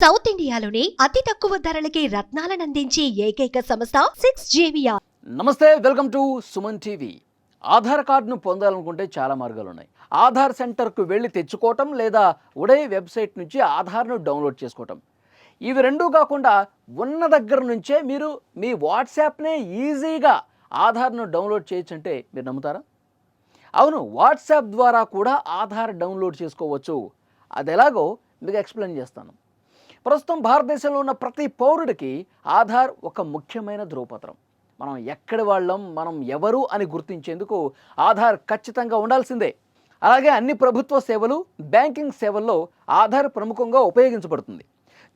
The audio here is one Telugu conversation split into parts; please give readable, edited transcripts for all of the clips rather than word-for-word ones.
సౌత్ ఇండియాలోని అతి తక్కువ ధరలకి రత్నాలను అందించే ఏకైక సంస్థ 6JVR. నమస్తే, welcome to Suman TV. Aadhaar కార్డును పొందాలనుకుంటే చాలా మార్గాలు ఉన్నాయి. ఆధార్ సెంటర్కు వెళ్ళి తెచ్చుకోవటం లేదా ఉడయ్ వెబ్సైట్ నుంచి ఆధార్ను డౌన్లోడ్ చేసుకోవటం. ఇవి రెండూ కాకుండా ఉన్న దగ్గర నుంచే మీరు మీ వాట్సాప్నే ఈజీగా ఆధార్ను డౌన్లోడ్ చేయొచ్చు అంటే మీరు నమ్ముతారా? అవును, వాట్సాప్ ద్వారా కూడా ఆధార్ డౌన్లోడ్ చేసుకోవచ్చు. అది ఎలాగో మీకు ఎక్స్ప్లెయిన్ చేస్తాను. ప్రస్తుతం భారతదేశంలో ఉన్న ప్రతి పౌరుడికి ఆధార్ ఒక ముఖ్యమైన ధృవపత్రం. మనం ఎక్కడి వాళ్ళం, మనం ఎవరు అని గుర్తించేందుకు ఆధార్ ఖచ్చితంగా ఉండాల్సిందే. అలాగే అన్ని ప్రభుత్వ సేవలు, బ్యాంకింగ్ సేవల్లో ఆధార్ ప్రముఖంగా ఉపయోగించబడుతుంది.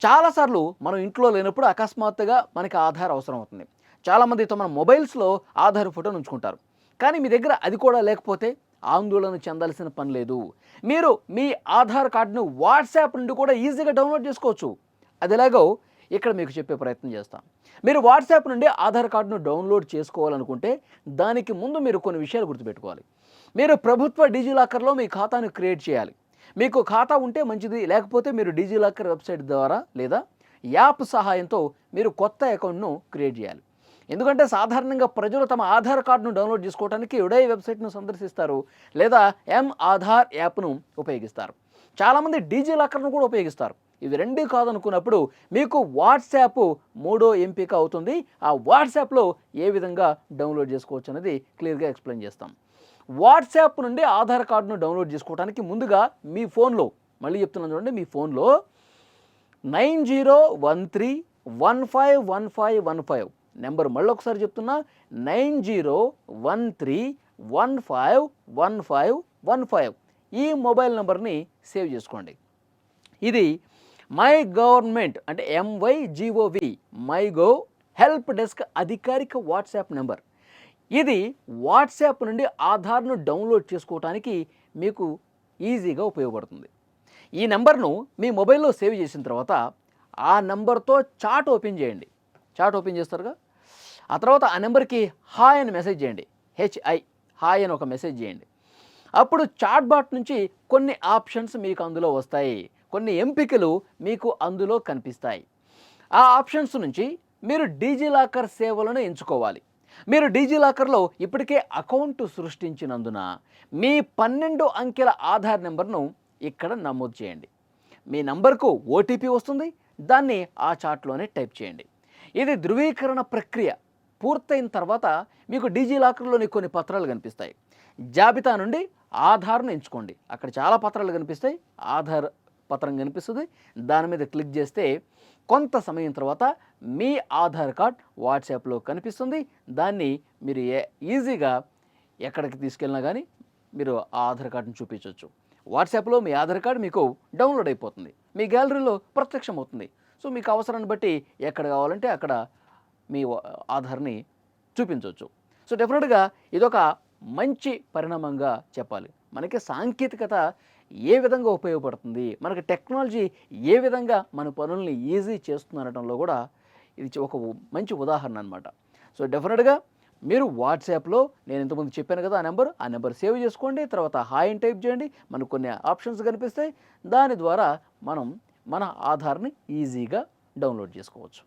చాలాసార్లు మనం ఇంట్లో లేనప్పుడు అకస్మాత్తుగా మనకి ఆధార్ అవసరం అవుతుంది. చాలామంది తమ మొబైల్స్లో ఆధార్ ఫోటోను ఉంచుకుంటారు. కానీ మీ దగ్గర అది కూడా లేకపోతే ఆందోళన చెందాల్సిన పని లేదు. మీరు మీ ఆధార్ కార్డును వాట్సాప్ నుండి కూడా ఈజీగా డౌన్లోడ్ చేసుకోవచ్చు. అది ఎలాగో ఇక్కడ మీకు చెప్పే ప్రయత్నం చేస్తాం. మీరు వాట్సాప్ నుండి ఆధార్ కార్డును డౌన్లోడ్ చేసుకోవాలనుకుంటే దానికి ముందు మీరు కొన్ని విషయాలు గుర్తుపెట్టుకోవాలి. మీరు ప్రభుత్వ డిజిలాకర్లో మీ ఖాతాను క్రియేట్ చేయాలి. మీకు ఖాతా ఉంటే మంచిది, లేకపోతే మీరు డిజిలాకర్ వెబ్సైట్ ద్వారా లేదా యాప్ సహాయంతో మీరు కొత్త అకౌంట్ను క్రియేట్ చేయాలి. ఎందుకంటే సాధారణంగా ప్రజలు తమ ఆధార్ కార్డును డౌన్లోడ్ చేసుకోవడానికి ఉడయ్ వెబ్సైట్ను సందర్శిస్తారు లేదా ఆధార్ యాప్ను ఉపయోగిస్తారు. చాలామంది డిజిలాకర్ను కూడా ఉపయోగిస్తారు. ఇవి రెండూ కాదనుకున్నప్పుడు మీకు వాట్సాప్ మూడో ఎంపిక అవుతుంది. ఆ వాట్సాప్లో ఏ విధంగా డౌన్లోడ్ చేసుకోవచ్చు అనేది క్లియర్గా ఎక్స్ప్లెయిన్ చేస్తాం. వాట్సాప్ నుండి ఆధార్ కార్డును డౌన్లోడ్ చేసుకోవడానికి ముందుగా మీ ఫోన్లో, మళ్ళీ చెప్తున్నాను చూడండి, మీ ఫోన్లో 9013151515 నెంబర్ మళ్ళీ ఒకసారి చెప్తున్నా, 9013151515 ఈ మొబైల్ నెంబర్ని సేవ్ చేసుకోండి. ఇది మై గవర్నమెంట్ అంటే MYGOV మైగోవ్ హెల్ప్ డెస్క్ అధికారిక వాట్సాప్ నెంబర్. ఇది వాట్సాప్ నుండి ఆధార్ను డౌన్లోడ్ చేసుకోవడానికి మీకు ఈజీగా ఉపయోగపడుతుంది. ఈ నెంబర్ను మీ మొబైల్లో సేవ్ చేసిన తర్వాత ఆ నెంబర్తో చాట్ ఓపెన్ చేయండి. చాట్ ఓపెన్ చేస్తారుగా, ఆ తర్వాత ఆ నెంబర్కి హాయ్ అని మెసేజ్ చేయండి. హాయ్ అని ఒక మెసేజ్ చేయండి. అప్పుడు చాట్ బాట్ నుంచి కొన్ని ఆప్షన్స్ మీకు అందులో వస్తాయి, కొన్ని ఎంపికలు మీకు అందులో కనిపిస్తాయి. ఆ ఆప్షన్స్ నుంచి మీరు డిజిలాకర్ సేవలను ఎంచుకోవాలి. మీరు డిజిలాకర్లో ఇప్పటికే అకౌంట్ సృష్టించినందున మీ 12 అంకెల ఆధార్ నెంబర్ను ఇక్కడ నమోదు చేయండి. మీ నంబర్కు OTP వస్తుంది, దాన్ని ఆ చాట్లోనే టైప్ చేయండి. ఇది ధృవీకరణ ప్రక్రియ పూర్తయిన తర్వాత మీకు డిజిలాకర్లోని కొన్ని పత్రాలు కనిపిస్తాయి. జాబితా నుండి ఆధార్ను ఎంచుకోండి. అక్కడ చాలా పత్రాలు కనిపిస్తాయి, ఆధార్ పత్రం కనిపిస్తుంది. దాని మీద క్లిక్ చేస్తే కొంత సమయం తర్వాత మీ ఆధార్ కార్డ్ వాట్సాప్లో కనిపిస్తుంది. దాన్ని మీరు ఈజీగా ఎక్కడికి తీసుకెళ్ళినా కానీ మీరు ఆ ఆధార్ కార్డును చూపించవచ్చు. వాట్సాప్లో మీ ఆధార్ కార్డు మీకు డౌన్లోడ్ అయిపోతుంది, మీ గ్యాలరీలో ప్రత్యక్షం అవుతుంది. సో మీకు అవసరాన్ని బట్టి ఎక్కడ కావాలంటే అక్కడ మీ ఆధార్ని చూపించవచ్చు. సో డెఫినెట్గా ఇదొక మంచి పరిణామంగా చెప్పాలి. మనకి సాంకేతికత ఏ విధంగా ఉపయోగపడుతుంది, మనకి టెక్నాలజీ ఏ విధంగా మన పనుల్ని ఈజీ చేస్తుందనడంలో కూడా ఇది ఒక మంచి ఉదాహరణ అనమాట. సో డెఫినెట్గా మీరు వాట్సాప్లో నేను ఇంతకుముందు చెప్పాను కదా, ఆ నెంబర్ సేవ్ చేసుకోండి. తర్వాత హాయ్ అని టైప్ చేయండి, మనకు కొన్ని ఆప్షన్స్ కనిపిస్తాయి. దాని ద్వారా మనం మన ఆధార్ని ఈజీగా డౌన్లోడ్ చేసుకోవచ్చు.